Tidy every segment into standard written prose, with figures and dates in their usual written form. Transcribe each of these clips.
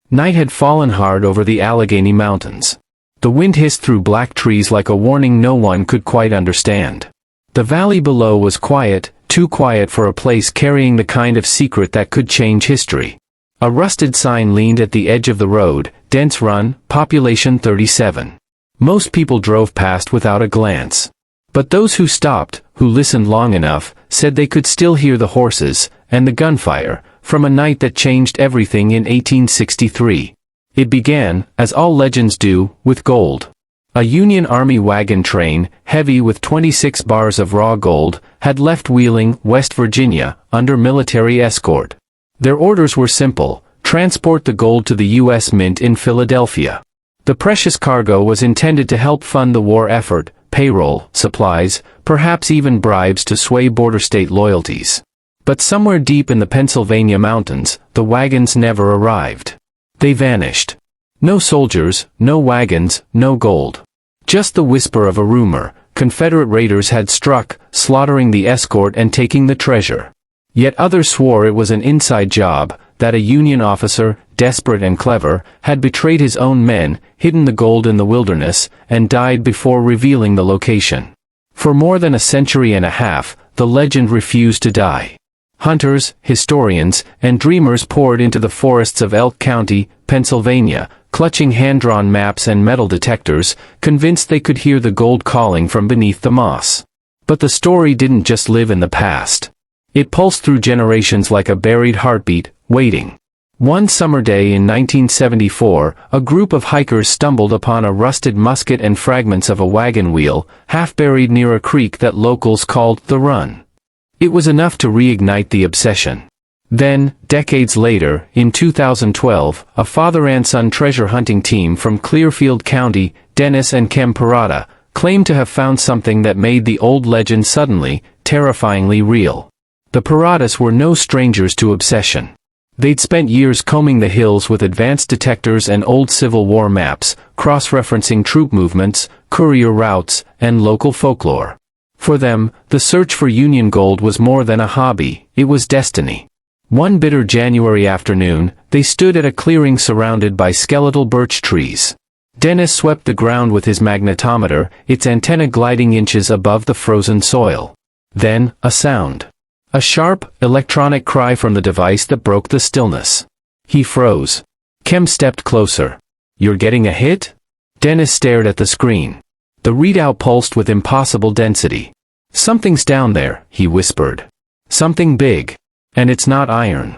Night had fallen hard over the Allegheny Mountains. The wind hissed through black trees like a warning no one could quite understand. The valley below was quiet, too quiet for a place carrying the kind of secret that could change history. A rusted sign leaned at the edge of the road, Dents Run, population 37. Most people drove past without a glance. But those who stopped, who listened long enough, said they could still hear the horses, and the gunfire, from a night that changed everything in 1863. It began, as all legends do, with gold. A Union Army wagon train, heavy with 26 bars of raw gold, had left Wheeling, West Virginia, under military escort. Their orders were simple: transport the gold to the U.S. Mint in Philadelphia. The precious cargo was intended to help fund the war effort, payroll, supplies, perhaps even bribes to sway border state loyalties. But somewhere deep in the Pennsylvania mountains, the wagons never arrived. They vanished. No soldiers, no wagons, no gold. Just the whisper of a rumor: Confederate raiders had struck, slaughtering the escort and taking the treasure. Yet others swore it was an inside job, that a Union officer, desperate and clever, had betrayed his own men, hidden the gold in the wilderness, and died before revealing the location. For more than a century and a half, the legend refused to die. Hunters, historians, and dreamers poured into the forests of Elk County, Pennsylvania, clutching hand-drawn maps and metal detectors, convinced they could hear the gold calling from beneath the moss. But the story didn't just live in the past. It pulsed through generations like a buried heartbeat, waiting. One summer day in 1974, a group of hikers stumbled upon a rusted musket and fragments of a wagon wheel, half buried near a creek that locals called the Run. It was enough to reignite the obsession. Then, decades later, in 2012, a father and son treasure hunting team from Clearfield County, Dennis and Kem Parada, claimed to have found something that made the old legend suddenly, terrifyingly real. The Paradas were no strangers to obsession. They'd spent years combing the hills with advanced detectors and old Civil War maps, cross-referencing troop movements, courier routes, and local folklore. For them, the search for Union gold was more than a hobby, it was destiny. One bitter January afternoon, they stood at a clearing surrounded by skeletal birch trees. Dennis swept the ground with his magnetometer, its antenna gliding inches above the frozen soil. Then, a sound. A sharp, electronic cry from the device that broke the stillness. He froze. Kem stepped closer. "You're getting a hit?" Dennis stared at the screen. The readout pulsed with impossible density. "Something's down there," he whispered. "Something big. And it's not iron."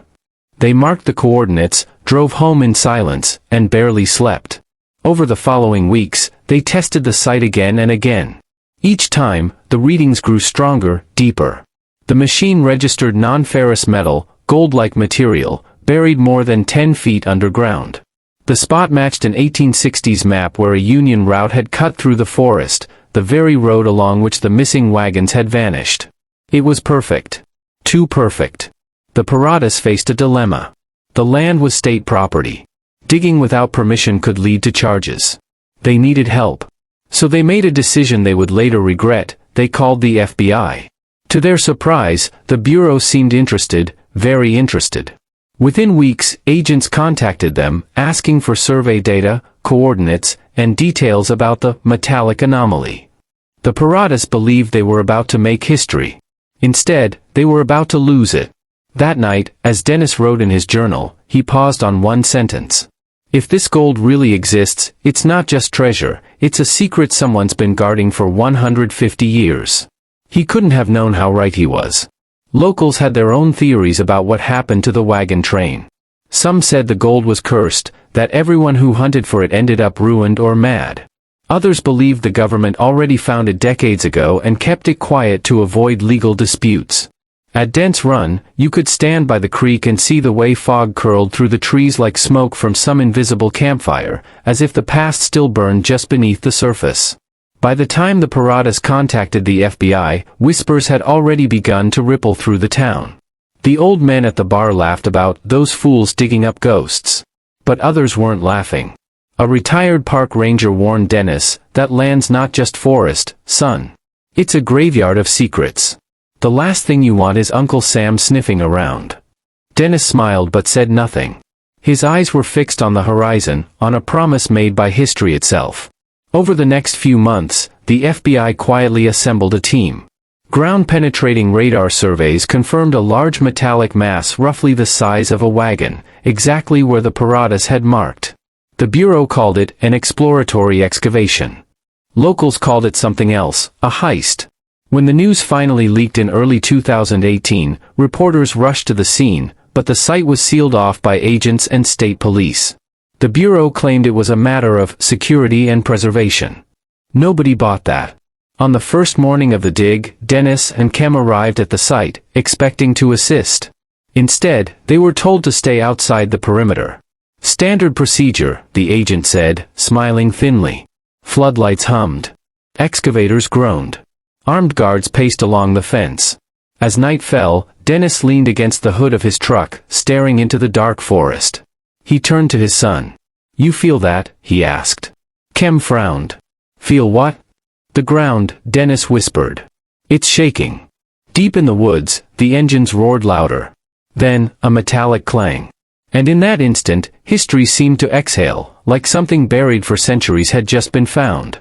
They marked the coordinates, drove home in silence, and barely slept. Over the following weeks, they tested the site again and again. Each time, the readings grew stronger, deeper. The machine registered non-ferrous metal, gold-like material, buried more than 10 feet underground. The spot matched an 1860s map where a Union route had cut through the forest, the very road along which the missing wagons had vanished. It was perfect. Too perfect. The Paradas faced a dilemma. The land was state property. Digging without permission could lead to charges. They needed help. So they made a decision they would later regret. They called the FBI. To their surprise, the Bureau seemed interested, very interested. Within weeks, agents contacted them, asking for survey data, coordinates, and details about the metallic anomaly. The Paradas believed they were about to make history. Instead, they were about to lose it. That night, as Dennis wrote in his journal, he paused on one sentence. "If this gold really exists, it's not just treasure, it's a secret someone's been guarding for 150 years. He couldn't have known how right he was. Locals had their own theories about what happened to the wagon train. Some said the gold was cursed, that everyone who hunted for it ended up ruined or mad. Others believed the government already found it decades ago and kept it quiet to avoid legal disputes. At Dents Run, you could stand by the creek and see the way fog curled through the trees like smoke from some invisible campfire, as if the past still burned just beneath the surface. By the time the Paradas contacted the FBI, whispers had already begun to ripple through the town. The old men at the bar laughed about those fools digging up ghosts. But others weren't laughing. A retired park ranger warned Dennis, "That land's not just forest, son. It's a graveyard of secrets. The last thing you want is Uncle Sam sniffing around." Dennis smiled but said nothing. His eyes were fixed on the horizon, on a promise made by history itself. Over the next few months, the FBI quietly assembled a team. Ground-penetrating radar surveys confirmed a large metallic mass roughly the size of a wagon, exactly where the Paradas had marked. The Bureau called it an exploratory excavation. Locals called it something else, a heist. When the news finally leaked in early 2018, reporters rushed to the scene, but the site was sealed off by agents and state police. The Bureau claimed it was a matter of security and preservation. Nobody bought that. On the first morning of the dig, Dennis and Kem arrived at the site, expecting to assist. Instead, they were told to stay outside the perimeter. Standard procedure, the agent said, smiling thinly. Floodlights hummed. Excavators groaned. Armed guards paced along the fence. As night fell, Dennis leaned against the hood of his truck, staring into the dark forest. He turned to his son. "You feel that?" he asked. Kem frowned. "Feel what?" "The ground," Dennis whispered. "It's shaking." Deep in the woods, the engines roared louder. Then, a metallic clang. And in that instant, history seemed to exhale, like something buried for centuries had just been found.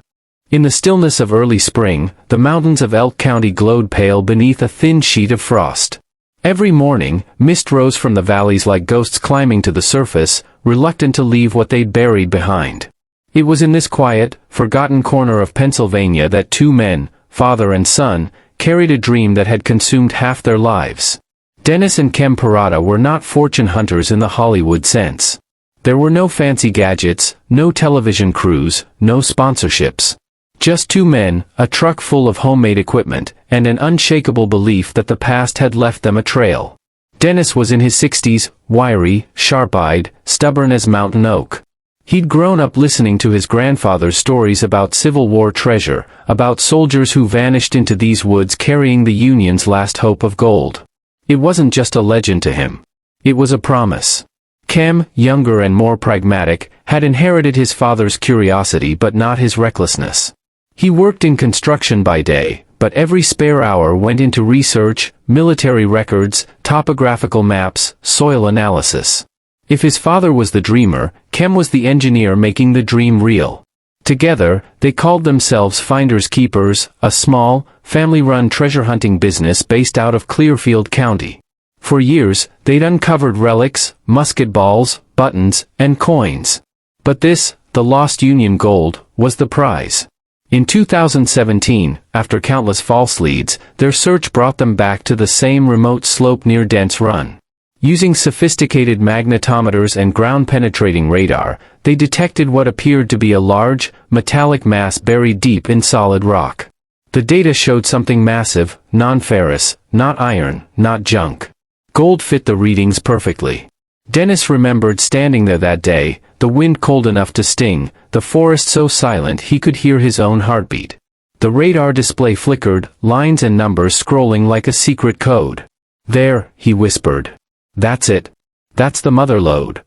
In the stillness of early spring, the mountains of Elk County glowed pale beneath a thin sheet of frost. Every morning, mist rose from the valleys like ghosts climbing to the surface, reluctant to leave what they'd buried behind. It was in this quiet, forgotten corner of Pennsylvania that two men, father and son, carried a dream that had consumed half their lives. Dennis and Kem Parada were not fortune hunters in the Hollywood sense. There were no fancy gadgets, no television crews, no sponsorships. Just two men, a truck full of homemade equipment, and an unshakable belief that the past had left them a trail. Dennis was in his 60s, wiry, sharp-eyed, stubborn as mountain oak. He'd grown up listening to his grandfather's stories about Civil War treasure, about soldiers who vanished into these woods carrying the Union's last hope of gold. It wasn't just a legend to him. It was a promise. Kem, younger and more pragmatic, had inherited his father's curiosity but not his recklessness. He worked in construction by day, but every spare hour went into research, military records, topographical maps, soil analysis. If his father was the dreamer, Kem was the engineer making the dream real. Together, they called themselves Finders Keepers, a small, family-run treasure-hunting business based out of Clearfield County. For years, they'd uncovered relics, musket balls, buttons, and coins. But this, the lost Union gold, was the prize. In 2017, after countless false leads, their search brought them back to the same remote slope near Dents Run. Using sophisticated magnetometers and ground-penetrating radar, they detected what appeared to be a large, metallic mass buried deep in solid rock. The data showed something massive, non-ferrous, not iron, not junk. Gold fit the readings perfectly. Dennis remembered standing there that day, the wind cold enough to sting, the forest so silent he could hear his own heartbeat. The radar display flickered, lines and numbers scrolling like a secret code. "There," he whispered. "That's it. That's the mother lode."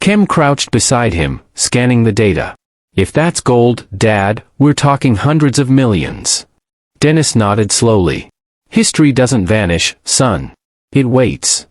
Kem crouched beside him, scanning the data. "If that's gold, Dad, we're talking hundreds of millions." Dennis nodded slowly. "History doesn't vanish, son. It waits."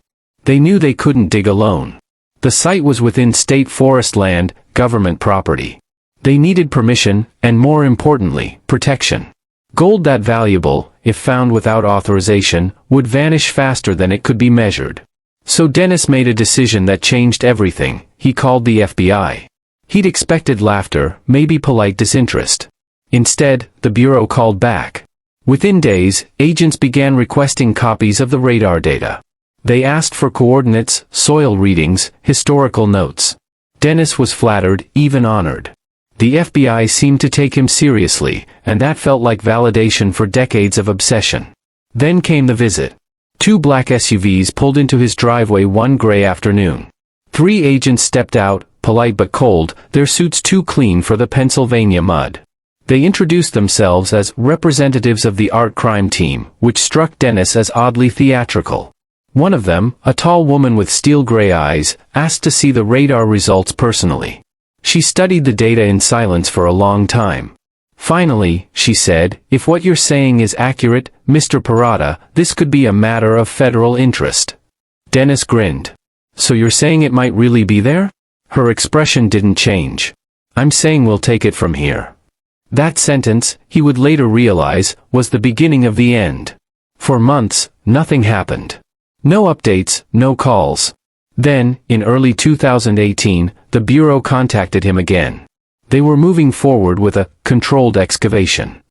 They knew they couldn't dig alone. The site was within state forest land, government property. They needed permission, and more importantly, protection. Gold that valuable, if found without authorization, would vanish faster than it could be measured. So Dennis made a decision that changed everything. He called the FBI. He'd expected laughter, maybe polite disinterest. Instead, the Bureau called back. Within days, agents began requesting copies of the radar data. They asked for coordinates, soil readings, historical notes. Dennis was flattered, even honored. The FBI seemed to take him seriously, and that felt like validation for decades of obsession. Then came the visit. 2 black SUVs pulled into his driveway one gray afternoon. 3 agents stepped out, polite but cold, their suits too clean for the Pennsylvania mud. They introduced themselves as representatives of the art crime team, which struck Dennis as oddly theatrical. One of them, a tall woman with steel-gray eyes, asked to see the radar results personally. She studied the data in silence for a long time. Finally, she said, "If what you're saying is accurate, Mr. Parada, this could be a matter of federal interest." Dennis grinned. So you're saying it might really be there? Her expression didn't change. I'm saying we'll take it from here. That sentence, he would later realize, was the beginning of the end. For months, nothing happened. No updates, no calls. Then, in early 2018, the Bureau contacted him again. They were moving forward with a controlled excavation.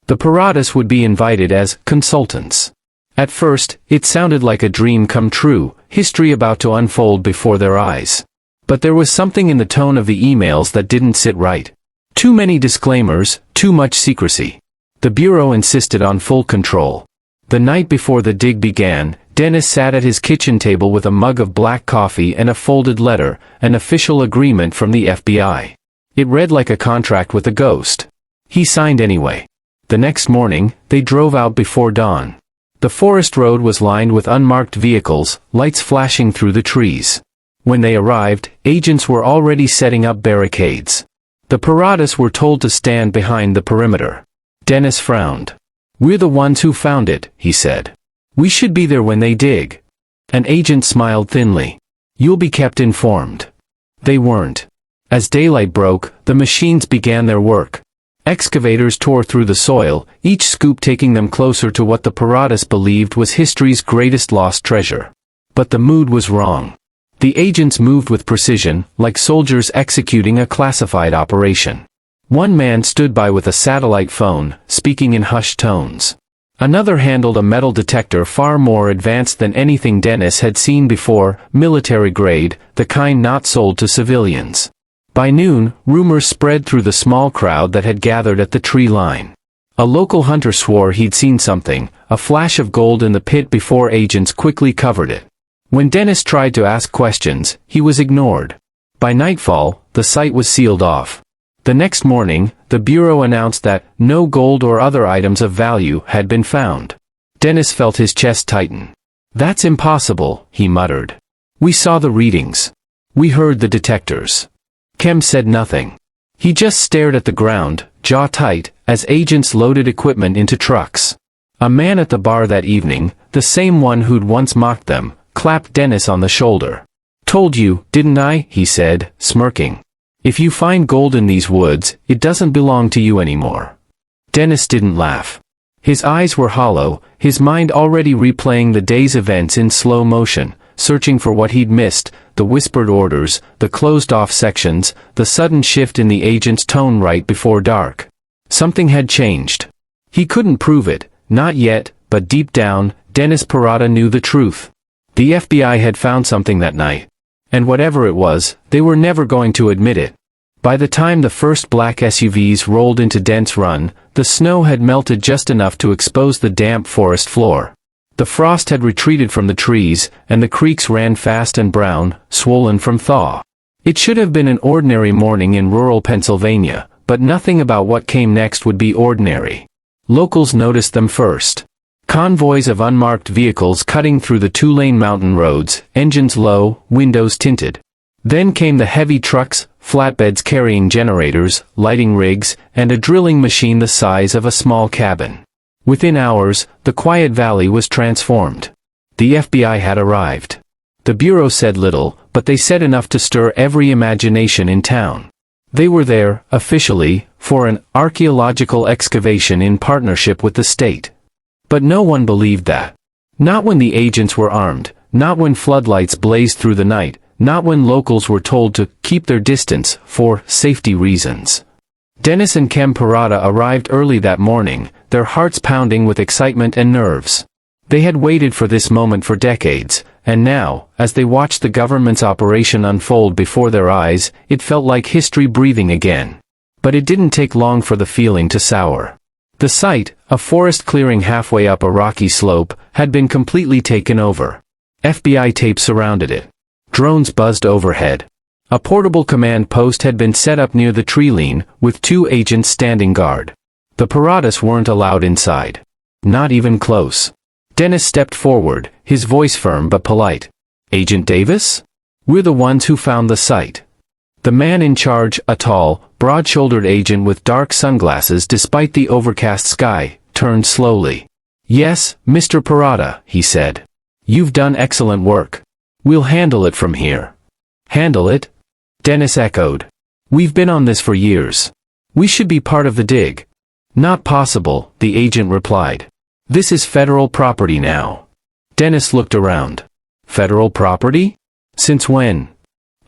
The Paradas would be invited as consultants. At first, it sounded like a dream come true, history about to unfold before their eyes. But there was something in the tone of the emails that didn't sit right. Too many disclaimers, too much secrecy. The Bureau insisted on full control. The night before the dig began, Dennis sat at his kitchen table with a mug of black coffee and a folded letter, an official agreement from the FBI. It read like a contract with a ghost. He signed anyway. The next morning, they drove out before dawn. The forest road was lined with unmarked vehicles, lights flashing through the trees. When they arrived, agents were already setting up barricades. The Paradas were told to stand behind the perimeter. Dennis frowned. "We're the ones who found it," he said. "We should be there when they dig." An agent smiled thinly. "You'll be kept informed." They weren't. As daylight broke, the machines began their work. Excavators tore through the soil, each scoop taking them closer to what the Paradas believed was history's greatest lost treasure. But the mood was wrong. The agents moved with precision, like soldiers executing a classified operation. One man stood by with a satellite phone, speaking in hushed tones. Another handled a metal detector far more advanced than anything Dennis had seen before, military grade, the kind not sold to civilians. By noon, rumors spread through the small crowd that had gathered at the tree line. A local hunter swore he'd seen something, a flash of gold in the pit before agents quickly covered it. When Dennis tried to ask questions, he was ignored. By nightfall, the site was sealed off. The next morning, the Bureau announced that no gold or other items of value had been found. Dennis felt his chest tighten. "That's impossible," he muttered. "We saw the readings. We heard the detectors." Kem said nothing. He just stared at the ground, jaw tight, as agents loaded equipment into trucks. A man at the bar that evening, the same one who'd once mocked them, clapped Dennis on the shoulder. "Told you, didn't I?" he said, smirking. "If you find gold in these woods, it doesn't belong to you anymore." Dennis didn't laugh. His eyes were hollow, his mind already replaying the day's events in slow motion, searching for what he'd missed, the whispered orders, the closed-off sections, the sudden shift in the agent's tone right before dark. Something had changed. He couldn't prove it, not yet, but deep down, Dennis Parada knew the truth. The FBI had found something that night. And whatever it was, they were never going to admit it. By the time the first black SUVs rolled into Dents Run, the snow had melted just enough to expose the damp forest floor. The frost had retreated from the trees, and the creeks ran fast and brown, swollen from thaw. It should have been an ordinary morning in rural Pennsylvania, but nothing about what came next would be ordinary. Locals noticed them first. Convoys of unmarked vehicles cutting through the two-lane mountain roads, engines low, windows tinted. Then came the heavy trucks, flatbeds carrying generators, lighting rigs, and a drilling machine the size of a small cabin. Within hours, the quiet valley was transformed. The FBI had arrived. The Bureau said little, but they said enough to stir every imagination in town. They were there, officially, for an archaeological excavation in partnership with the state. But no one believed that. Not when the agents were armed, not when floodlights blazed through the night, not when locals were told to keep their distance for safety reasons. Dennis and Kem Parada arrived early that morning, their hearts pounding with excitement and nerves. They had waited for this moment for decades, and now, as they watched the government's operation unfold before their eyes, it felt like history breathing again. But it didn't take long for the feeling to sour. The site, a forest clearing halfway up a rocky slope, had been completely taken over. FBI tape surrounded it. Drones buzzed overhead. A portable command post had been set up near the tree line, with 2 agents standing guard. The Paradas weren't allowed inside. Not even close. Dennis stepped forward, his voice firm but polite. "Agent Davis? We're the ones who found the site." The man in charge, a tall, broad-shouldered agent with dark sunglasses despite the overcast sky, turned slowly. "Yes, Mr. Parada," he said. "You've done excellent work. We'll handle it from here. Handle it? Dennis echoed. We've been on this for years. We should be part of the dig. Not possible, the agent replied. This is federal property now. Dennis looked around. Federal property? Since when?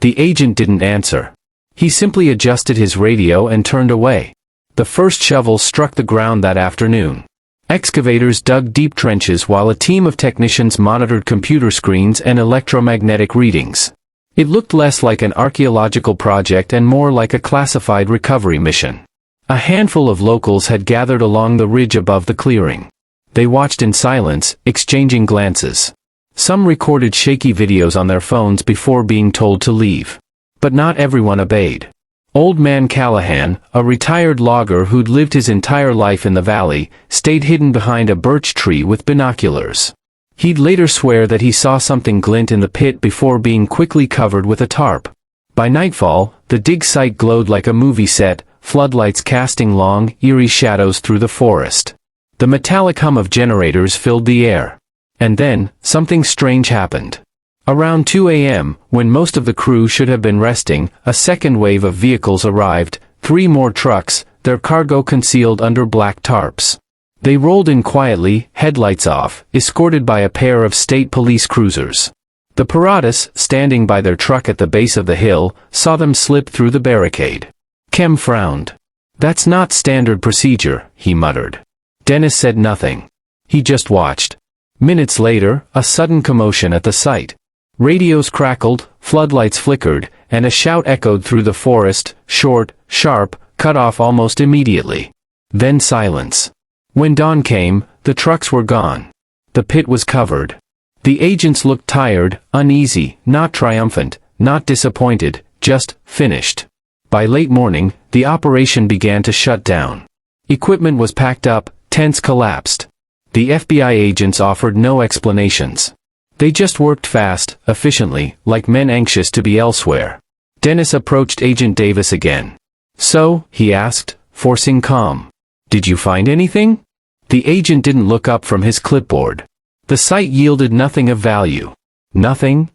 The agent didn't answer. He simply adjusted his radio and turned away. The first shovel struck the ground that afternoon. Excavators dug deep trenches while a team of technicians monitored computer screens and electromagnetic readings. It looked less like an archaeological project and more like a classified recovery mission. A handful of locals had gathered along the ridge above the clearing. They watched in silence, exchanging glances. Some recorded shaky videos on their phones before being told to leave. But not everyone obeyed. Old man Callahan, a retired logger who'd lived his entire life in the valley, stayed hidden behind a birch tree with binoculars. He'd later swear that he saw something glint in the pit before being quickly covered with a tarp. By nightfall, the dig site glowed like a movie set, floodlights casting long, eerie shadows through the forest. The metallic hum of generators filled the air. And then, something strange happened. Around 2 a.m., when most of the crew should have been resting, a second wave of vehicles arrived, 3 more trucks, their cargo concealed under black tarps. They rolled in quietly, headlights off, escorted by a pair of state police cruisers. The Paradas, standing by their truck at the base of the hill, saw them slip through the barricade. Kem frowned. That's not standard procedure, he muttered. Dennis said nothing. He just watched. Minutes later, a sudden commotion at the site. Radios crackled, floodlights flickered, and a shout echoed through the forest, short, sharp, cut off almost immediately. Then silence. When dawn came, the trucks were gone. The pit was covered. The agents looked tired, uneasy, not triumphant, not disappointed, just finished. By late morning, the operation began to shut down. Equipment was packed up, tents collapsed. The FBI agents offered no explanations. They just worked fast, efficiently, like men anxious to be elsewhere. Dennis approached Agent Davis again. So, he asked, forcing calm. Did you find anything? The agent didn't look up from his clipboard. The site yielded nothing of value. Nothing?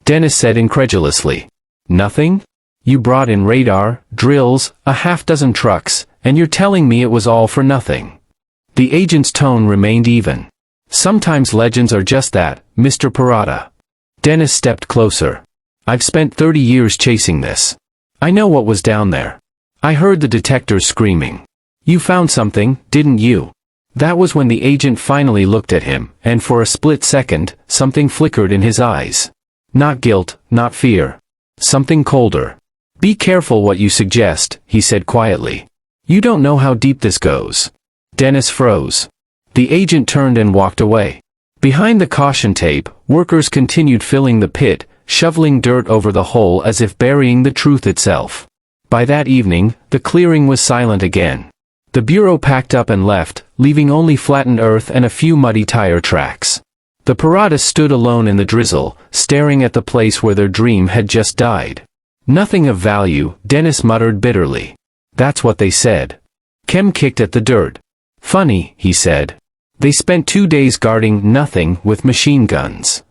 Dennis said incredulously. Nothing? You brought in radar, drills, a half-dozen trucks, and you're telling me it was all for nothing. The agent's tone remained even. Sometimes legends are just that, Mr. Parada. Dennis stepped closer. I've spent 30 years chasing this. I know what was down there. I heard the detectors screaming. You found something, didn't you? That was when the agent finally looked at him, and for a split second, something flickered in his eyes. Not guilt, not fear. Something colder. Be careful what you suggest, he said quietly. You don't know how deep this goes. Dennis froze. The agent turned and walked away. Behind the caution tape, workers continued filling the pit, shoveling dirt over the hole as if burying the truth itself. By that evening, the clearing was silent again. The Bureau packed up and left, leaving only flattened earth and a few muddy tire tracks. The Paradas stood alone in the drizzle, staring at the place where their dream had just died. Nothing of value, Dennis muttered bitterly. That's what they said. Kem kicked at the dirt. Funny, he said. They spent 2 days guarding nothing with machine guns.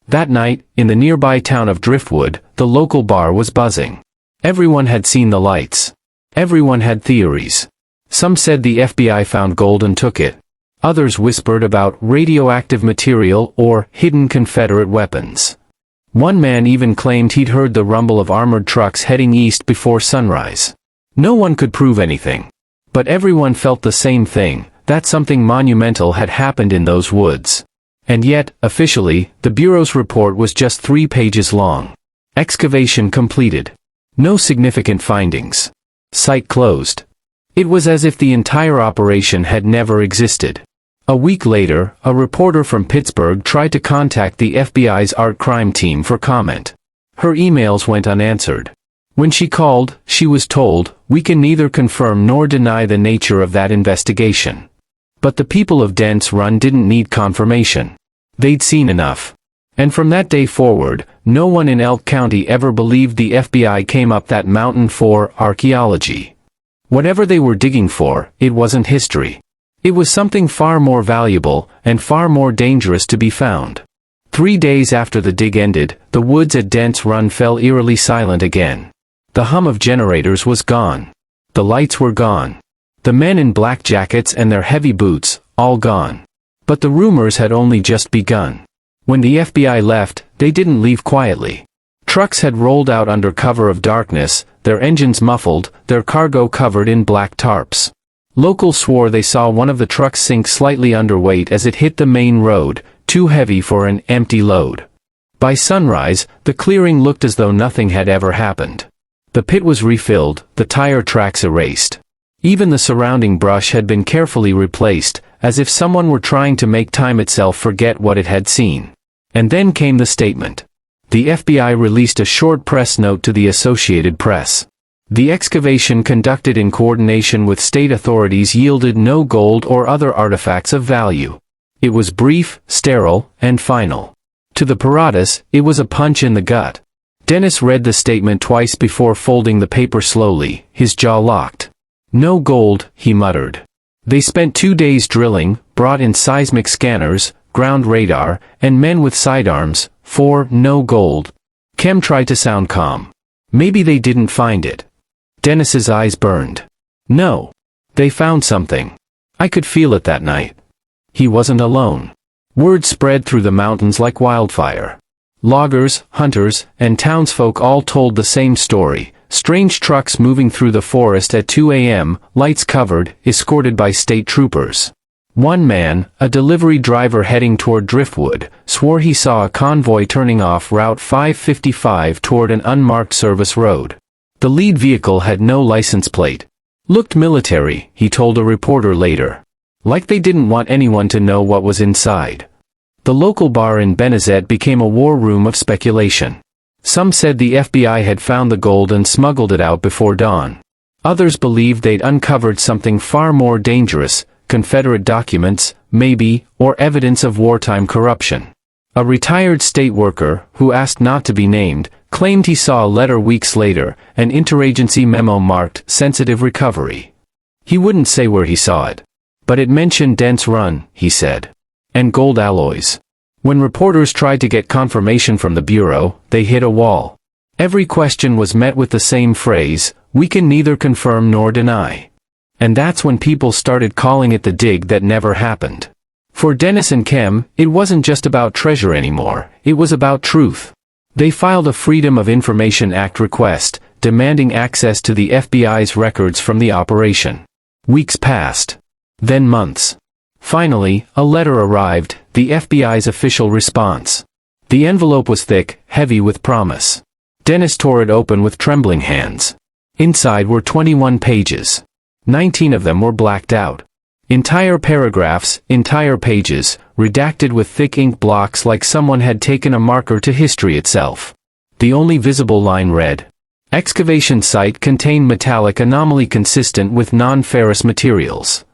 That night, in the nearby town of Driftwood, the local bar was buzzing. Everyone had seen the lights. Everyone had theories. Some said the FBI found gold and took it. Others whispered about radioactive material or hidden Confederate weapons. One man even claimed he'd heard the rumble of armored trucks heading east before sunrise. No one could prove anything. But everyone felt the same thing, that something monumental had happened in those woods. And yet, officially, the Bureau's report was just 3 pages long. Excavation completed. No significant findings. Site closed. It was as if the entire operation had never existed. A week later, a reporter from Pittsburgh tried to contact the FBI's art crime team for comment. Her emails went unanswered. When she called, she was told, "We can neither confirm nor deny the nature of that investigation." But the people of Dents Run didn't need confirmation. They'd seen enough. And from that day forward, no one in Elk County ever believed the FBI came up that mountain for archaeology. Whatever they were digging for, it wasn't history. It was something far more valuable, and far more dangerous to be found. 3 days after the dig ended, the woods at Dents Run fell eerily silent again. The hum of generators was gone. The lights were gone. The men in black jackets and their heavy boots, all gone. But the rumors had only just begun. When the FBI left, they didn't leave quietly. Trucks had rolled out under cover of darkness, their engines muffled, their cargo covered in black tarps. Locals swore they saw one of the trucks sink slightly underweight as it hit the main road, too heavy for an empty load. By sunrise, the clearing looked as though nothing had ever happened. The pit was refilled, the tire tracks erased. Even the surrounding brush had been carefully replaced, as if someone were trying to make time itself forget what it had seen. And then came the statement. The FBI released a short press note to the Associated Press. The excavation conducted in coordination with state authorities yielded no gold or other artifacts of value. It was brief, sterile, and final. To the Paratus, it was a punch in the gut. Dennis read the statement twice before folding the paper slowly, his jaw locked. No gold, he muttered. They spent 2 days drilling, brought in seismic scanners, ground radar, and men with sidearms, for no gold. Kem tried to sound calm. Maybe they didn't find it. Dennis's eyes burned. No. They found something. I could feel it that night. He wasn't alone. Word spread through the mountains like wildfire. Loggers, hunters, and townsfolk all told the same story. Strange trucks moving through the forest at 2 a.m., lights covered, escorted by state troopers. One man, a delivery driver heading toward Driftwood, swore he saw a convoy turning off Route 555 toward an unmarked service road. The lead vehicle had no license plate. Looked military, he told a reporter later. Like they didn't want anyone to know what was inside. The local bar in Benazet became a war room of speculation. Some said the FBI had found the gold and smuggled it out before dawn. Others believed they'd uncovered something far more dangerous, Confederate documents, maybe, or evidence of wartime corruption. A retired state worker, who asked not to be named, claimed he saw a letter weeks later, an interagency memo marked sensitive recovery. He wouldn't say where he saw it. But it mentioned Dents Run, he said. And gold alloys. When reporters tried to get confirmation from the Bureau, they hit a wall. Every question was met with the same phrase, "We can neither confirm nor deny." And that's when people started calling it the dig that never happened. For Dennis and Kem, it wasn't just about treasure anymore, it was about truth. They filed a Freedom of Information Act request, demanding access to the FBI's records from the operation. Weeks passed. Then months. Finally, a letter arrived, the FBI's official response. The envelope was thick, heavy with promise. Dennis tore it open with trembling hands. Inside were 21 pages. 19 of them were blacked out. Entire paragraphs, entire pages, redacted with thick ink blocks like someone had taken a marker to history itself. The only visible line read, "Excavation site contained metallic anomaly consistent with non-ferrous materials."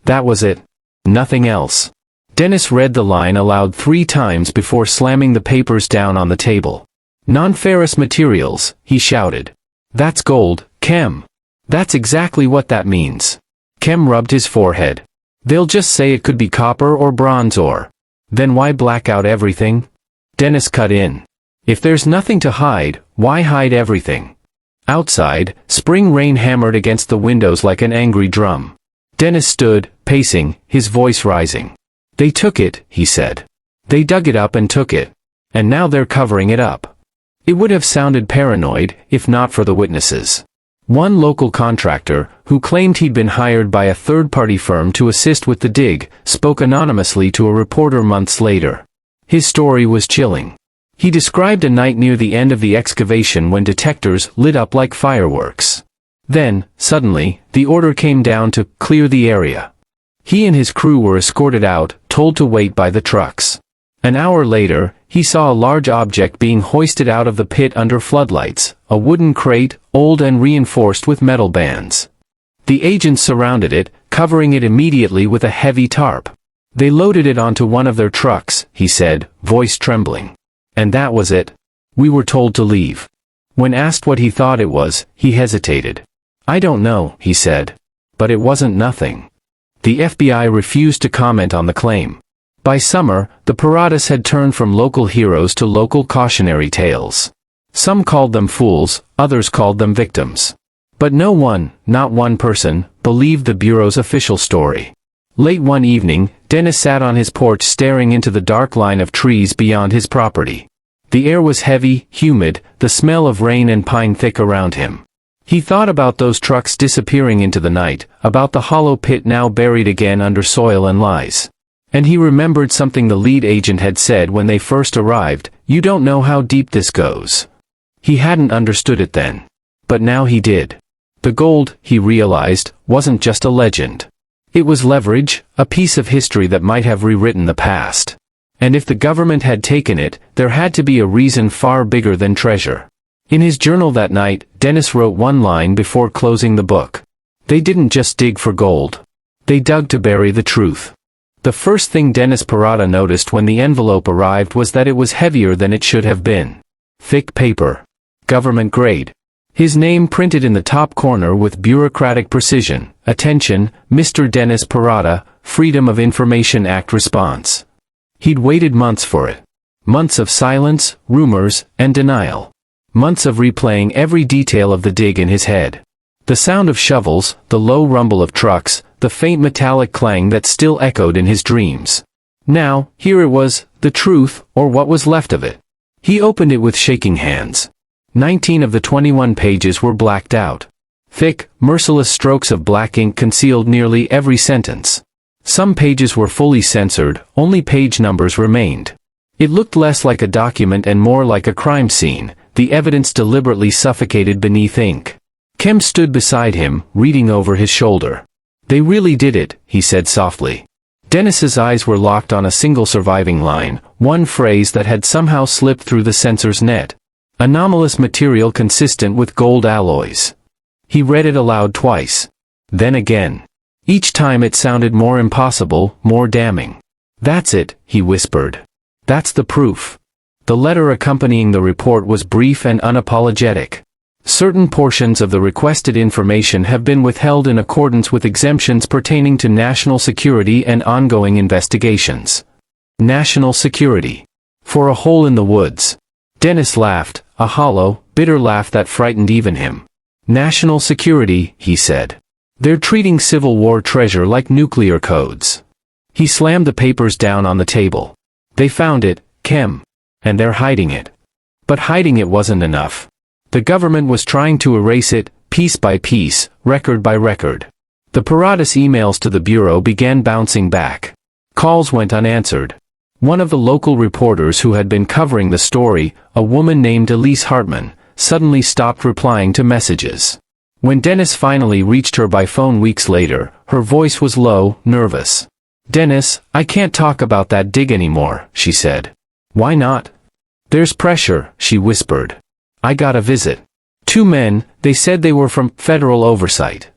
That was it. Nothing else. Dennis read the line aloud 3 times before slamming the papers down on the table. "Non-ferrous materials," he shouted. "That's gold, Kem. That's exactly what that means." Kem rubbed his forehead. "They'll just say it could be copper or bronze or..." "Then why black out everything?" Dennis cut in. "If there's nothing to hide, why hide everything?" Outside, spring rain hammered against the windows like an angry drum. Dennis stood, pacing, his voice rising. "They took it," he said. "They dug it up and took it. And now they're covering it up." It would have sounded paranoid, if not for the witnesses. One local contractor, who claimed he'd been hired by a third-party firm to assist with the dig, spoke anonymously to a reporter months later. His story was chilling. He described a night near the end of the excavation when detectors lit up like fireworks. Then, suddenly, the order came down to clear the area. He and his crew were escorted out, told to wait by the trucks. An hour later, he saw a large object being hoisted out of the pit under floodlights, a wooden crate, old and reinforced with metal bands. The agents surrounded it, covering it immediately with a heavy tarp. They loaded it onto one of their trucks, he said, voice trembling. And that was it. We were told to leave. When asked what he thought it was, he hesitated. "I don't know," he said. But it wasn't nothing. The FBI refused to comment on the claim. By summer, the Paradas had turned from local heroes to local cautionary tales. Some called them fools, others called them victims. But no one, not one person, believed the Bureau's official story. Late one evening, Dennis sat on his porch staring into the dark line of trees beyond his property. The air was heavy, humid, the smell of rain and pine thick around him. He thought about those trucks disappearing into the night, about the hollow pit now buried again under soil and lies. And he remembered something the lead agent had said when they first arrived: "You don't know how deep this goes." He hadn't understood it then. But now he did. The gold, he realized, wasn't just a legend. It was leverage, a piece of history that might have rewritten the past. And if the government had taken it, there had to be a reason far bigger than treasure. In his journal that night, Dennis wrote one line before closing the book. They didn't just dig for gold. They dug to bury the truth. The first thing Dennis Parada noticed when the envelope arrived was that it was heavier than it should have been. Thick paper. Government grade. His name printed in the top corner with bureaucratic precision: "Attention, Mr. Dennis Parada, Freedom of Information Act response." He'd waited months for it. Months of silence, rumors, and denial. Months of replaying every detail of the dig in his head. The sound of shovels, the low rumble of trucks, the faint metallic clang that still echoed in his dreams. Now, here it was, the truth, or what was left of it. He opened it with shaking hands. 19 of the 21 pages were blacked out. Thick, merciless strokes of black ink concealed nearly every sentence. Some pages were fully censored, only page numbers remained. It looked less like a document and more like a crime scene, the evidence deliberately suffocated beneath ink. Kim stood beside him, reading over his shoulder. "They really did it," he said softly. Dennis's eyes were locked on a single surviving line, one phrase that had somehow slipped through the censor's net. "Anomalous material consistent with gold alloys." He read it aloud twice. Then again. Each time it sounded more impossible, more damning. "That's it," he whispered. "That's the proof." The letter accompanying the report was brief and unapologetic. "Certain portions of the requested information have been withheld in accordance with exemptions pertaining to national security and ongoing investigations." National security. For a hole in the woods. Dennis laughed, a hollow, bitter laugh that frightened even him. "National security," he said. "They're treating Civil War treasure like nuclear codes." He slammed the papers down on the table. "They found it, Kim. And they're hiding it." But hiding it wasn't enough. The government was trying to erase it, piece by piece, record by record. The Paradas emails to the Bureau began bouncing back. Calls went unanswered. One of the local reporters who had been covering the story, a woman named Elise Hartman, suddenly stopped replying to messages. When Dennis finally reached her by phone weeks later, her voice was low, nervous. "Dennis, I can't talk about that dig anymore," she said. "Why not?" "There's pressure," she whispered. "I got a visit. 2 men, they said they were from federal oversight.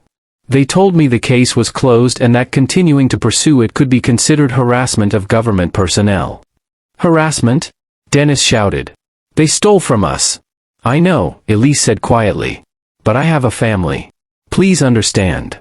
They told me the case was closed and that continuing to pursue it could be considered harassment of government personnel." "Harassment?" Dennis shouted. "They stole from us." "I know," Elise said quietly. "But I have a family. Please understand."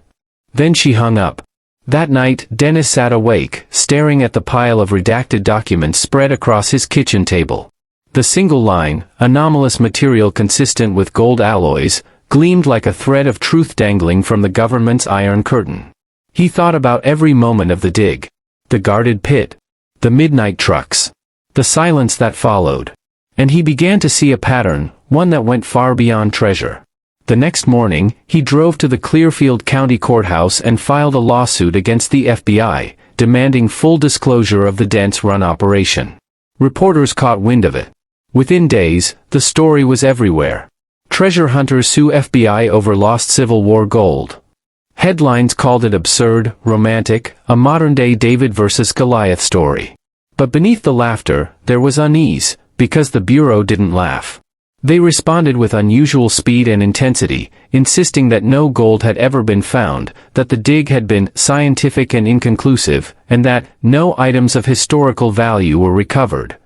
Then she hung up. That night, Dennis sat awake, staring at the pile of redacted documents spread across his kitchen table. The single line, "anomalous material consistent with gold alloys," gleamed like a thread of truth dangling from the government's iron curtain. He thought about every moment of the dig. The guarded pit. The midnight trucks. The silence that followed. And he began to see a pattern, one that went far beyond treasure. The next morning, he drove to the Clearfield County Courthouse and filed a lawsuit against the FBI, demanding full disclosure of the Dents run operation. Reporters caught wind of it. Within days, the story was everywhere. Treasure hunters sue FBI over lost Civil War gold. Headlines called it absurd, romantic, a modern-day David versus Goliath story. But beneath the laughter, there was unease, because the Bureau didn't laugh. They responded with unusual speed and intensity, insisting that no gold had ever been found, that the dig had been scientific and inconclusive, and that no items of historical value were recovered.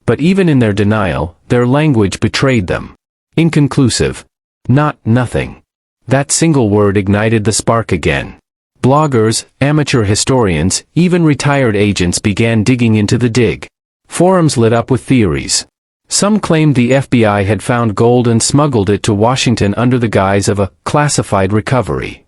But even in their denial, their language betrayed them. Inconclusive. Not nothing. That single word ignited the spark again. Bloggers, amateur historians, even retired agents began digging into the dig. Forums lit up with theories. Some claimed the FBI had found gold and smuggled it to Washington under the guise of a classified recovery.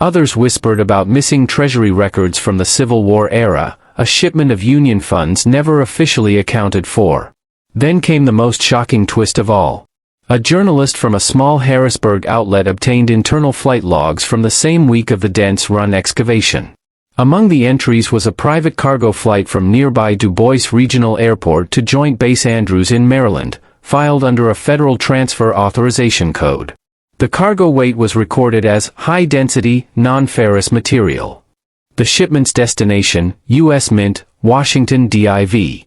Others whispered about missing Treasury records from the Civil War era, a shipment of Union funds never officially accounted for. Then came the most shocking twist of all. A journalist from a small Harrisburg outlet obtained internal flight logs from the same week of the Dents Run excavation. Among the entries was a private cargo flight from nearby Du Bois Regional Airport to Joint Base Andrews in Maryland, filed under a Federal Transfer Authorization Code. The cargo weight was recorded as high-density, non-ferrous material. The shipment's destination, U.S. Mint, Washington, D.I.V.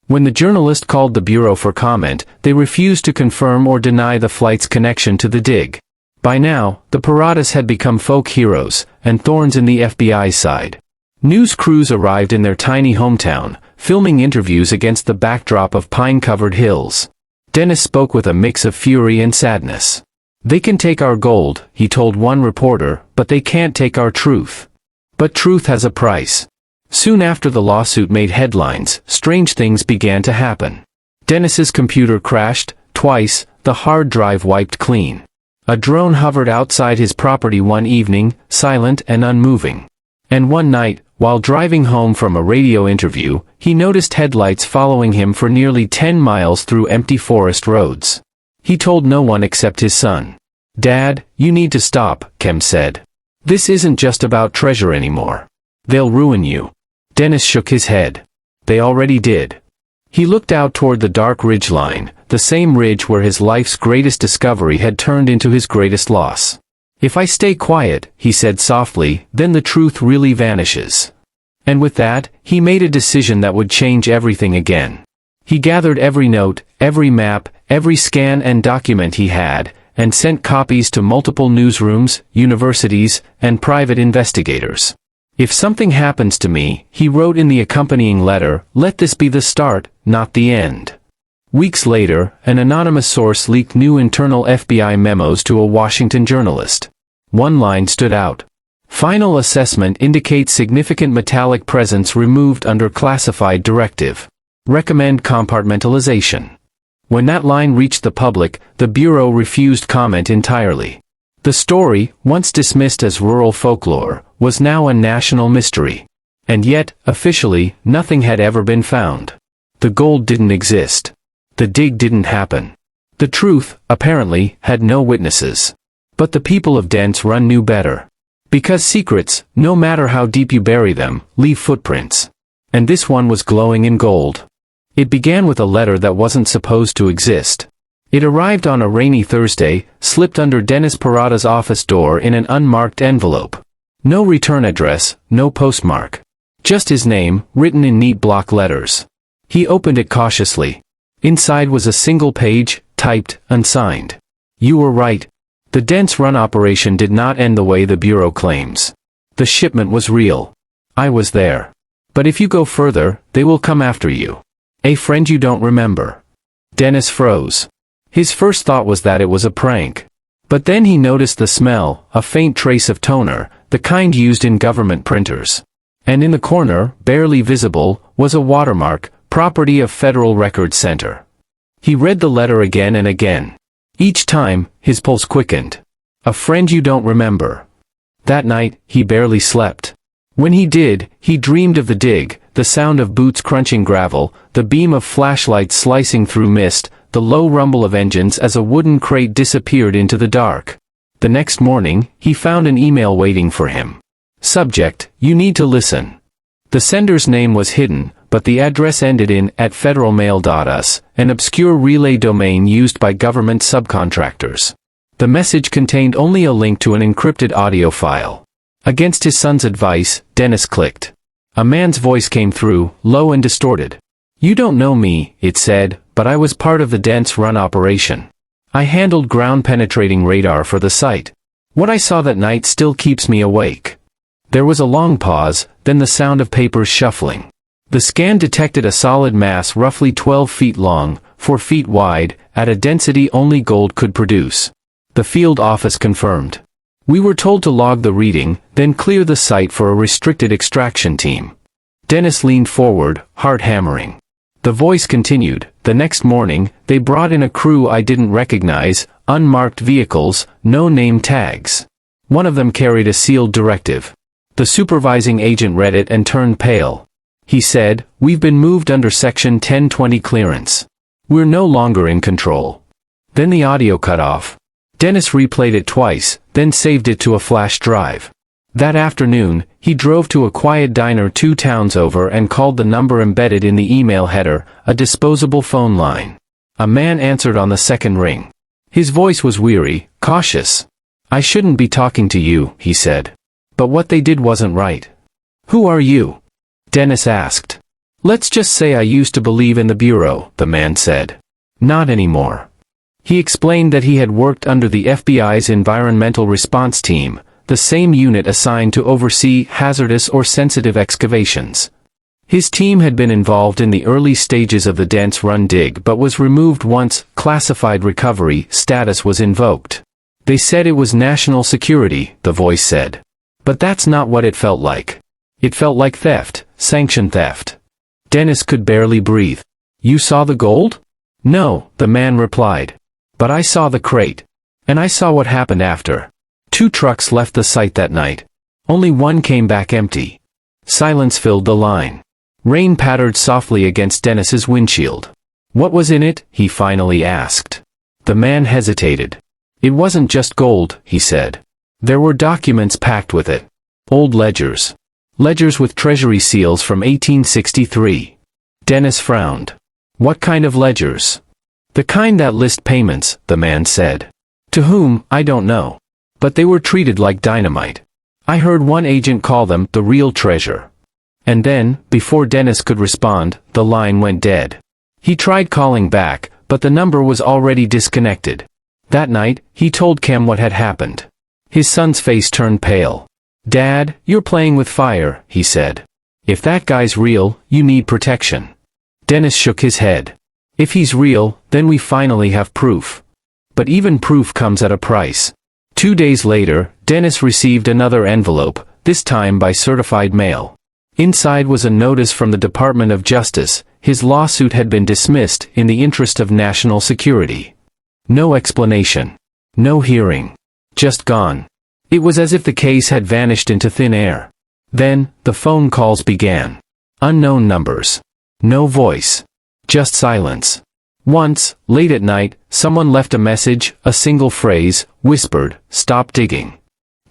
When the journalist called the Bureau for comment, they refused to confirm or deny the flight's connection to the dig. By now, the Paradas had become folk heroes, and thorns in the FBI's side. News crews arrived in their tiny hometown, filming interviews against the backdrop of pine-covered hills. Dennis spoke with a mix of fury and sadness. "They can take our gold," he told one reporter, "but they can't take our truth. But truth has a price." Soon after the lawsuit made headlines, strange things began to happen. Dennis's computer crashed, twice, the hard drive wiped clean. A drone hovered outside his property one evening, silent and unmoving. And one night, while driving home from a radio interview, he noticed headlights following him for nearly 10 miles through empty forest roads. He told no one except his son. "Dad, you need to stop," Kem said. "This isn't just about treasure anymore. They'll ruin you." Dennis shook his head. "They already did." He looked out toward the dark ridgeline, the same ridge where his life's greatest discovery had turned into his greatest loss. "If I stay quiet," he said softly, "then the truth really vanishes." And with that, he made a decision that would change everything again. He gathered every note, every map, every scan and document he had, and sent copies to multiple newsrooms, universities, and private investigators. "If something happens to me," he wrote in the accompanying letter, "let this be the start, not the end." Weeks later, an anonymous source leaked new internal FBI memos to a Washington journalist. One line stood out. "Final assessment indicates significant metallic presence removed under classified directive. Recommend compartmentalization." When that line reached the public, the Bureau refused comment entirely. The story, once dismissed as rural folklore, was now a national mystery. And yet, officially, nothing had ever been found. The gold didn't exist. The dig didn't happen. The truth, apparently, had no witnesses. But the people of Dents Run knew better. Because secrets, no matter how deep you bury them, leave footprints. And this one was glowing in gold. It began with a letter that wasn't supposed to exist. It arrived on a rainy Thursday, slipped under Dennis Parada's office door in an unmarked envelope. No return address, no postmark. Just his name, written in neat block letters. He opened it cautiously. Inside was a single page, typed, unsigned. "You were right. The Dents Run operation did not end the way the Bureau claims. The shipment was real. I was there. But if you go further, they will come after you. A friend you don't remember." Dennis froze. His first thought was that it was a prank. But then he noticed the smell, a faint trace of toner, the kind used in government printers. And in the corner, barely visible, was a watermark, property of Federal Records Center. He read the letter again and again. Each time, his pulse quickened. A friend you don't remember. That night, he barely slept. When he did, he dreamed of the dig, the sound of boots crunching gravel, the beam of flashlights slicing through mist, the low rumble of engines as a wooden crate disappeared into the dark. The next morning, he found an email waiting for him. Subject, "You need to listen." The sender's name was hidden, but the address ended in @federalmail.us, an obscure relay domain used by government subcontractors. The message contained only a link to an encrypted audio file. Against his son's advice, Dennis clicked. A man's voice came through, low and distorted. "You don't know me," it said, "but I was part of the Dents Run operation. I handled ground-penetrating radar for the site. What I saw that night still keeps me awake." There was a long pause, then the sound of papers shuffling. The scan detected a solid mass roughly 12 feet long, 4 feet wide, at a density only gold could produce. The field office confirmed. We were told to log the reading, then clear the site for a restricted extraction team. Dennis leaned forward, heart hammering. The voice continued, the next morning, they brought in a crew I didn't recognize, unmarked vehicles, no name tags. One of them carried a sealed directive. The supervising agent read it and turned pale. He said, "We've been moved under Section 1020 clearance. We're no longer in control." Then the audio cut off. Dennis replayed it twice, then saved it to a flash drive. That afternoon, he drove to a quiet diner 2 towns over and called the number embedded in the email header, a disposable phone line. A man answered on the second ring. His voice was weary, cautious. "I shouldn't be talking to you," he said. "But what they did wasn't right." "Who are you?" Dennis asked. "Let's just say I used to believe in the Bureau," the man said. "Not anymore." He explained that he had worked under the FBI's Environmental Response Team, the same unit assigned to oversee hazardous or sensitive excavations. His team had been involved in the early stages of the Dents run dig but was removed once classified recovery status was invoked. "They said it was national security," the voice said. "But that's not what it felt like. It felt like theft, sanctioned theft." Dennis could barely breathe. "You saw the gold?" "No," the man replied. "But I saw the crate. And I saw what happened after. 2 trucks left the site that night. Only one came back empty." Silence filled the line. Rain pattered softly against Dennis's windshield. "What was in it?" he finally asked. The man hesitated. "It wasn't just gold," he said. "There were documents packed with it. Old ledgers. Ledgers with treasury seals from 1863. Dennis frowned. "What kind of ledgers?" "The kind that list payments," the man said. "To whom, I don't know. But they were treated like dynamite. I heard one agent call them the real treasure." And then, before Dennis could respond, the line went dead. He tried calling back, but the number was already disconnected. That night, he told Kem what had happened. His son's face turned pale. "Dad, you're playing with fire," he said. "If that guy's real, you need protection." Dennis shook his head. "If he's real, then we finally have proof. But even proof comes at a price." 2 days later, Dennis received another envelope, this time by certified mail. Inside was a notice from the Department of Justice. His lawsuit had been dismissed in the interest of national security. No explanation. No hearing. Just gone. It was as if the case had vanished into thin air. Then, the phone calls began. Unknown numbers. No voice. Just silence. Once, late at night, someone left a message, a single phrase, whispered, "Stop digging."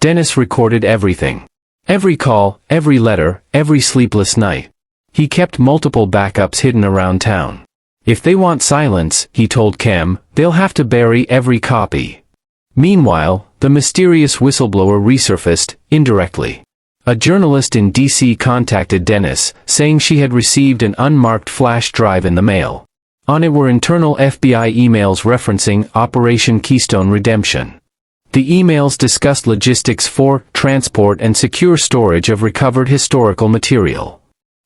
Dennis recorded everything. Every call, every letter, every sleepless night. He kept multiple backups hidden around town. "If they want silence," he told Kem, "they'll have to bury every copy." Meanwhile, the mysterious whistleblower resurfaced, indirectly. A journalist in D.C. contacted Dennis, saying she had received an unmarked flash drive in the mail. On it were internal FBI emails referencing Operation Keystone Redemption. The emails discussed logistics for transport and secure storage of recovered historical material.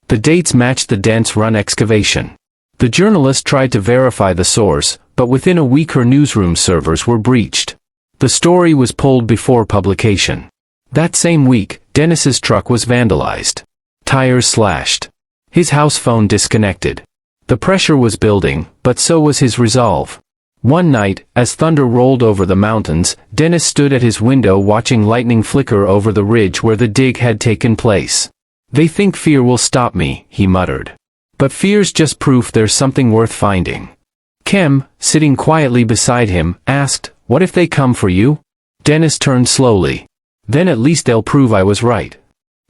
The dates matched the Dents run excavation. The journalist tried to verify the source, but within a week her newsroom servers were breached. The story was pulled before publication. That same week, Dennis's truck was vandalized. Tires slashed. His house phone disconnected. The pressure was building, but so was his resolve. One night, as thunder rolled over the mountains, Dennis stood at his window watching lightning flicker over the ridge where the dig had taken place. "They think fear will stop me," he muttered. "But fear's just proof there's something worth finding." Kem, sitting quietly beside him, asked, "What if they come for you?" Dennis turned slowly. "Then at least they'll prove I was right."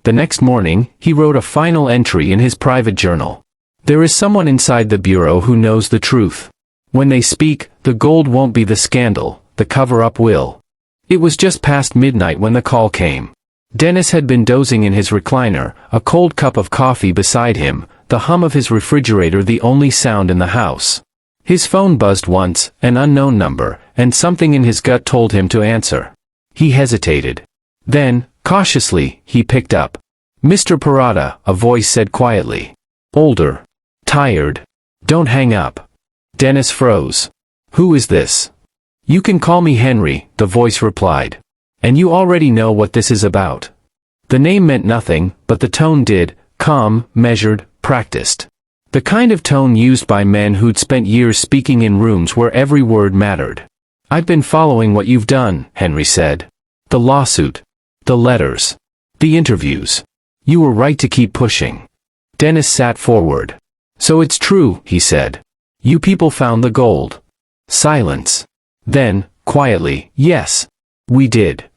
The next morning, he wrote a final entry in his private journal. "There is someone inside the Bureau who knows the truth. When they speak, the gold won't be the scandal, the cover-up will." It was just past midnight when the call came. Dennis had been dozing in his recliner, a cold cup of coffee beside him, the hum of his refrigerator the only sound in the house. His phone buzzed once, an unknown number, and something in his gut told him to answer. He hesitated. Then, cautiously, he picked up. "Mr. Parada," a voice said quietly. "Older. Tired. Don't hang up." Dennis froze. "Who is this?" "You can call me Henry," the voice replied. And you already know what this is about. The name meant nothing, but the tone did, calm, measured, practiced. The kind of tone used by men who'd spent years speaking in rooms where every word mattered. I've been following what you've done, Henry said. The lawsuit. The letters. The interviews. You were right to keep pushing. Dennis sat forward. So it's true, he said. You people found the gold. Silence. Then, quietly, yes. We did.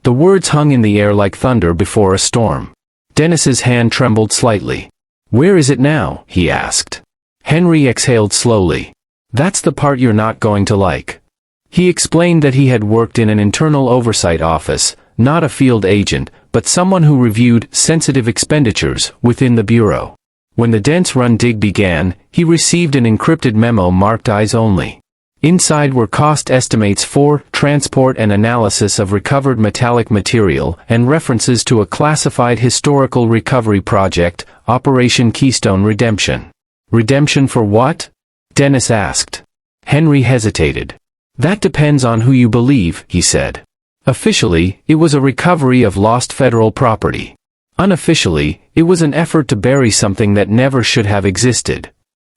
The words hung in the air like thunder before a storm. Dennis's hand trembled slightly. Where is it now? He asked. Henry exhaled slowly. That's the part you're not going to like. He explained that he had worked in an internal oversight office, not a field agent, but someone who reviewed sensitive expenditures within the bureau. When the Dents run dig began, he received an encrypted memo marked Eyes Only. Inside were cost estimates for transport and analysis of recovered metallic material and references to a classified historical recovery project, Operation Keystone Redemption. Redemption for what? Dennis asked. Henry hesitated. That depends on who you believe, he said. Officially, it was a recovery of lost federal property. Unofficially, it was an effort to bury something that never should have existed.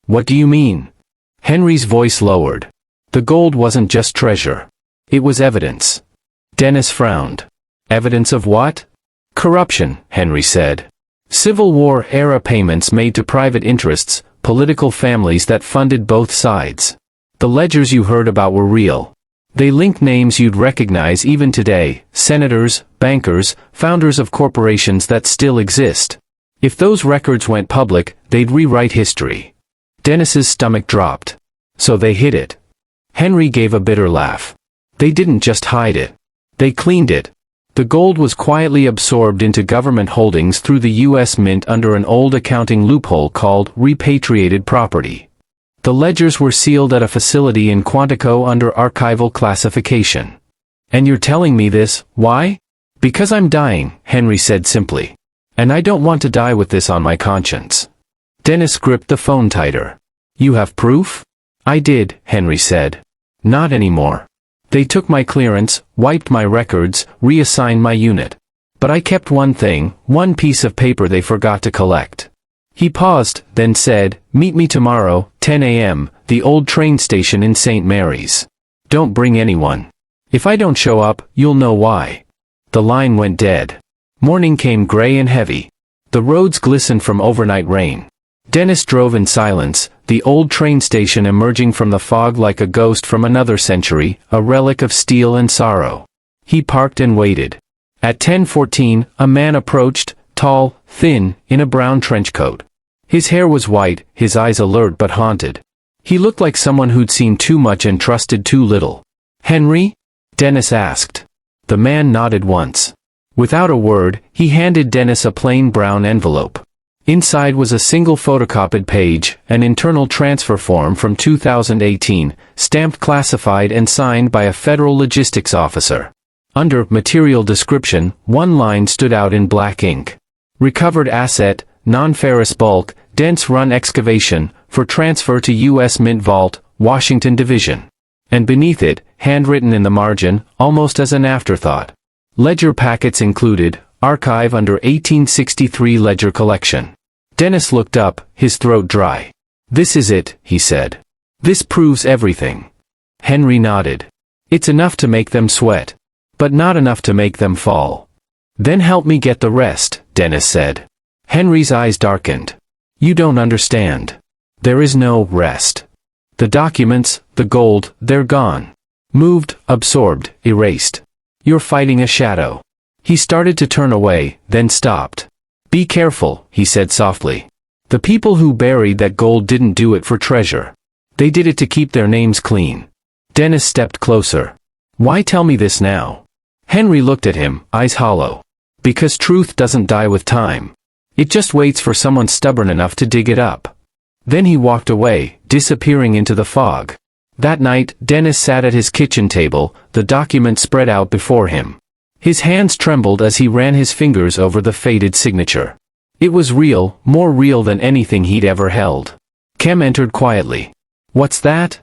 What do you mean? Henry's voice lowered. The gold wasn't just treasure. It was evidence. Dennis frowned. Evidence of what? Corruption, Henry said. Civil War-era payments made to private interests, political families that funded both sides. The ledgers you heard about were real. They link names you'd recognize even today, senators, bankers, founders of corporations that still exist. If those records went public, they'd rewrite history. Dennis's stomach dropped. So they hid it. Henry gave a bitter laugh. They didn't just hide it. They cleaned it. The gold was quietly absorbed into government holdings through the U.S. Mint under an old accounting loophole called repatriated property. The ledgers were sealed at a facility in Quantico under archival classification. And you're telling me this, why? Because I'm dying, Henry said simply. And I don't want to die with this on my conscience. Dennis gripped the phone tighter. You have proof? I did, Henry said. Not anymore. They took my clearance, wiped my records, reassigned my unit. But I kept one thing, one piece of paper they forgot to collect. He paused, then said, meet me tomorrow, 10 a.m., the old train station in St. Mary's. Don't bring anyone. If I don't show up, you'll know why. The line went dead. Morning came gray and heavy. The roads glistened from overnight rain. Dennis drove in silence, the old train station emerging from the fog like a ghost from another century, a relic of steel and sorrow. He parked and waited. At 10:14, a man approached, tall, thin, in a brown trench coat. His hair was white, his eyes alert but haunted. He looked like someone who'd seen too much and trusted too little. Henry? Dennis asked. The man nodded once. Without a word, he handed Dennis a plain brown envelope. Inside was a single photocopied page, an internal transfer form from 2018, stamped classified and signed by a federal logistics officer. Under material description, one line stood out in black ink. Recovered asset, non-ferrous bulk, Dents run excavation, for transfer to U.S. Mint Vault, Washington Division. And beneath it, handwritten in the margin, almost as an afterthought. Ledger packets included, archive under 1863 ledger collection. Dennis looked up, his throat dry. This is it, he said. This proves everything. Henry nodded. It's enough to make them sweat. But not enough to make them fall. Then help me get the rest, Dennis said. Henry's eyes darkened. You don't understand. There is no rest. The documents, the gold, they're gone. Moved, absorbed, erased. You're fighting a shadow. He started to turn away, then stopped. Be careful, he said softly. The people who buried that gold didn't do it for treasure. They did it to keep their names clean. Dennis stepped closer. Why tell me this now? Henry looked at him, eyes hollow. Because truth doesn't die with time. It just waits for someone stubborn enough to dig it up. Then he walked away, disappearing into the fog. That night, Dennis sat at his kitchen table, the document spread out before him. His hands trembled as he ran his fingers over the faded signature. It was real, more real than anything he'd ever held. Kem entered quietly. What's that?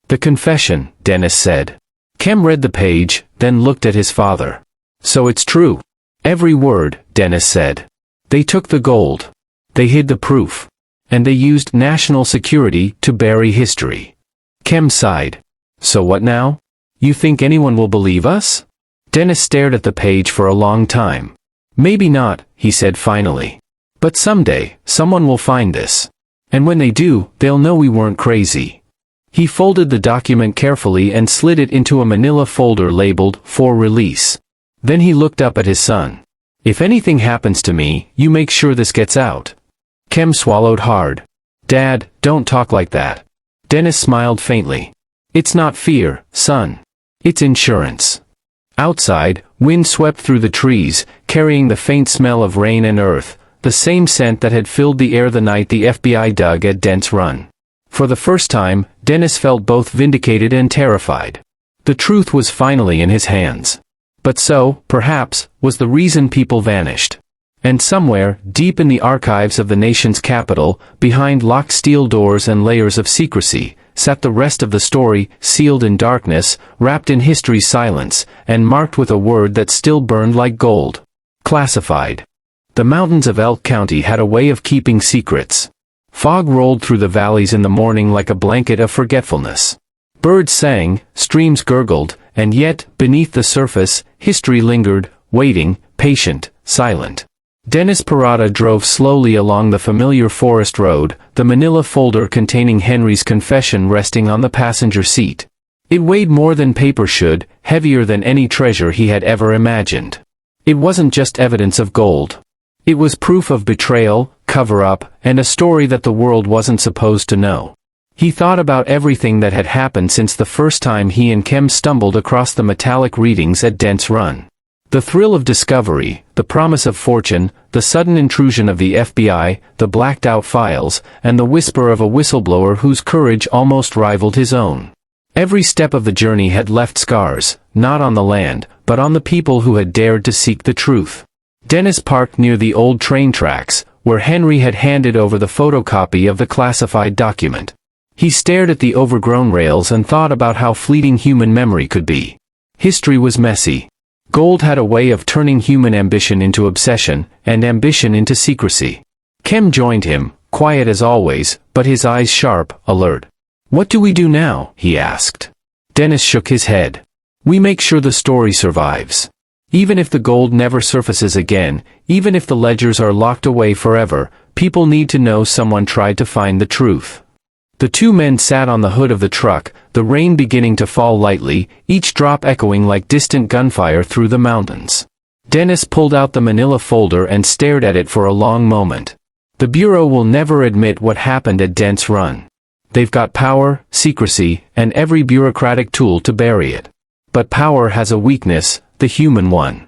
The confession, Dennis said. Kem read the page, then looked at his father. So it's true. Every word, Dennis said. They took the gold. They hid the proof. And they used national security to bury history. Kem sighed. So what now? You think anyone will believe us? Dennis stared at the page for a long time. Maybe not, he said finally. But someday, someone will find this. And when they do, they'll know we weren't crazy. He folded the document carefully and slid it into a manila folder labeled, "For Release." Then he looked up at his son. If anything happens to me, you make sure this gets out. Kem swallowed hard. Dad, don't talk like that. Dennis smiled faintly. It's not fear, son. It's insurance. Outside, wind swept through the trees, carrying the faint smell of rain and earth, the same scent that had filled the air the night the FBI dug at Dents Run. For the first time, Dennis felt both vindicated and terrified. The truth was finally in his hands. But so, perhaps, was the reason people vanished. And somewhere, deep in the archives of the nation's capital, behind locked steel doors and layers of secrecy, sat the rest of the story, sealed in darkness, wrapped in history's silence, and marked with a word that still burned like gold. Classified. The mountains of Elk County had a way of keeping secrets. Fog rolled through the valleys in the morning like a blanket of forgetfulness. Birds sang, streams gurgled, and yet, beneath the surface, history lingered, waiting, patient, silent. Dennis Parada drove slowly along the familiar forest road, the manila folder containing Henry's confession resting on the passenger seat. It weighed more than paper should, heavier than any treasure he had ever imagined. It wasn't just evidence of gold. It was proof of betrayal, cover-up, and a story that the world wasn't supposed to know. He thought about everything that had happened since the first time he and Kem stumbled across the metallic readings at Dents Run. The thrill of discovery, the promise of fortune, the sudden intrusion of the FBI, the blacked-out files, and the whisper of a whistleblower whose courage almost rivaled his own. Every step of the journey had left scars, not on the land, but on the people who had dared to seek the truth. Dennis parked near the old train tracks, where Henry had handed over the photocopy of the classified document. He stared at the overgrown rails and thought about how fleeting human memory could be. History was messy. Gold had a way of turning human ambition into obsession, and ambition into secrecy. Kem joined him, quiet as always, but his eyes sharp, alert. "What do we do now?" he asked. Dennis shook his head. "We make sure the story survives. Even if the gold never surfaces again, even if the ledgers are locked away forever, people need to know someone tried to find the truth." The two men sat on the hood of the truck, the rain beginning to fall lightly, each drop echoing like distant gunfire through the mountains. Dennis pulled out the manila folder and stared at it for a long moment. The Bureau will never admit what happened at Dents Run. They've got power, secrecy, and every bureaucratic tool to bury it. But power has a weakness, the human one.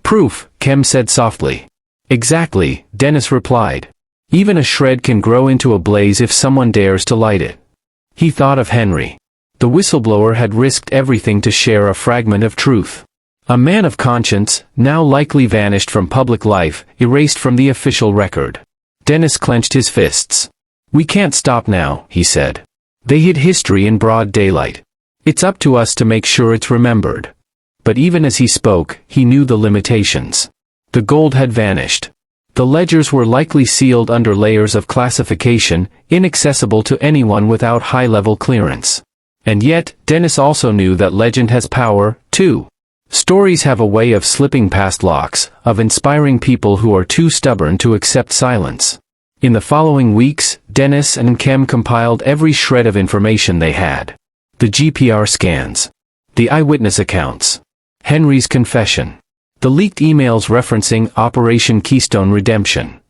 "Proof," Kem said softly. "Exactly," Dennis replied. "Even a shred can grow into a blaze if someone dares to light it." He thought of Henry. The whistleblower had risked everything to share a fragment of truth. A man of conscience, now likely vanished from public life, erased from the official record. Dennis clenched his fists. "We can't stop now," he said. "They hid history in broad daylight. It's up to us to make sure it's remembered." But even as he spoke, he knew the limitations. The gold had vanished. The ledgers were likely sealed under layers of classification, inaccessible to anyone without high-level clearance. And yet, Dennis also knew that legend has power, too. Stories have a way of slipping past locks, of inspiring people who are too stubborn to accept silence. In the following weeks, Dennis and Kem compiled every shred of information they had. The GPR scans. The eyewitness accounts. Henry's confession. The leaked emails referencing Operation Keystone Redemption.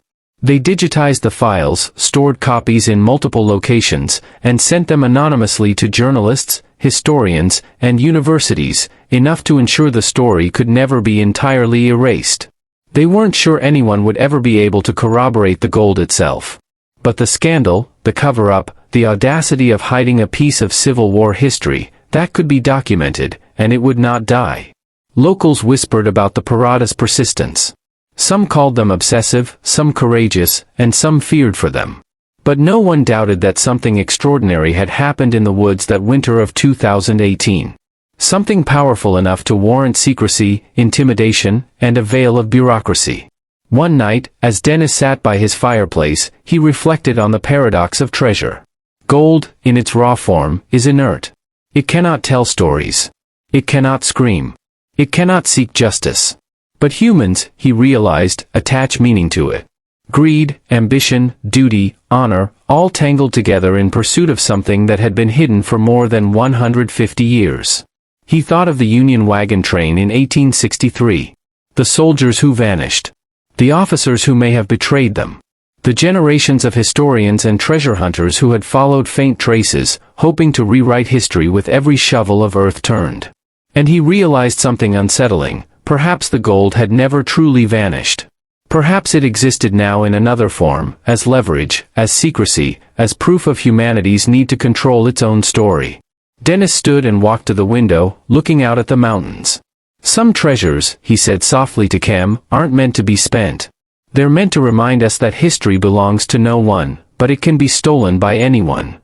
They digitized the files, stored copies in multiple locations, and sent them anonymously to journalists, historians, and universities, enough to ensure the story could never be entirely erased. They weren't sure anyone would ever be able to corroborate the gold itself. But the scandal, the cover-up, the audacity of hiding a piece of Civil War history, that could be documented, and it would not die. Locals whispered about the Parada's persistence. Some called them obsessive, some courageous, and some feared for them. But no one doubted that something extraordinary had happened in the woods that winter of 2018. Something powerful enough to warrant secrecy, intimidation, and a veil of bureaucracy. One night, as Dennis sat by his fireplace, he reflected on the paradox of treasure. Gold, in its raw form, is inert. It cannot tell stories. It cannot scream. It cannot seek justice. But humans, he realized, attach meaning to it. Greed, ambition, duty, honor, all tangled together in pursuit of something that had been hidden for more than 150 years. He thought of the Union wagon train in 1863. The soldiers who vanished. The officers who may have betrayed them. The generations of historians and treasure hunters who had followed faint traces, hoping to rewrite history with every shovel of earth turned. And he realized something unsettling. Perhaps the gold had never truly vanished. Perhaps it existed now in another form, as leverage, as secrecy, as proof of humanity's need to control its own story. Dennis stood and walked to the window, looking out at the mountains. Some treasures, he said softly to Cam, aren't meant to be spent. They're meant to remind us that history belongs to no one, but it can be stolen by anyone.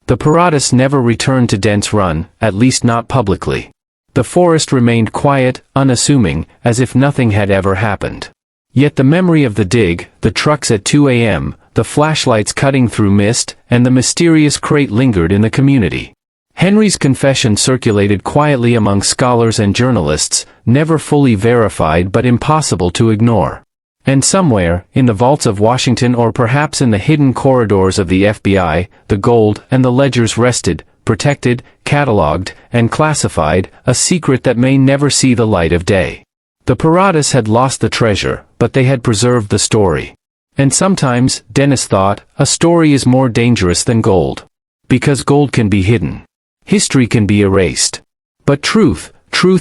The Paratus never returned to Dents Run, at least not publicly. The forest remained quiet, unassuming, as if nothing had ever happened. Yet the memory of the dig, the trucks at 2 a.m., the flashlights cutting through mist, and the mysterious crate lingered in the community. Henry's confession circulated quietly among scholars and journalists, never fully verified but impossible to ignore. And somewhere, in the vaults of Washington or perhaps in the hidden corridors of the FBI, the gold and the ledgers rested, protected, catalogued, and classified, a secret that may never see the light of day. The Paratus had lost the treasure, but they had preserved the story. And sometimes, Dennis thought, a story is more dangerous than gold. Because gold can be hidden. History can be erased. But truth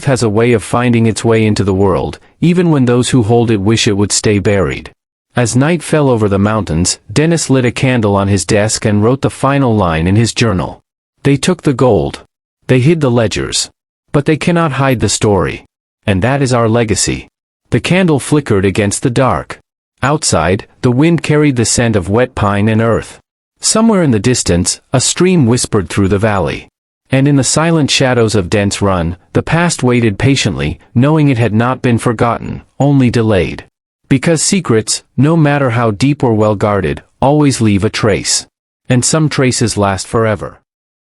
has a way of finding its way into the world, even when those who hold it wish it would stay buried. As night fell over the mountains, Dennis lit a candle on his desk and wrote the final line in his journal. They took the gold. They hid the ledgers. But they cannot hide the story. And that is our legacy. The candle flickered against the dark. Outside, the wind carried the scent of wet pine and earth. Somewhere in the distance, a stream whispered through the valley. And in the silent shadows of Dents Run, the past waited patiently, knowing it had not been forgotten, only delayed. Because secrets, no matter how deep or well guarded, always leave a trace. And some traces last forever.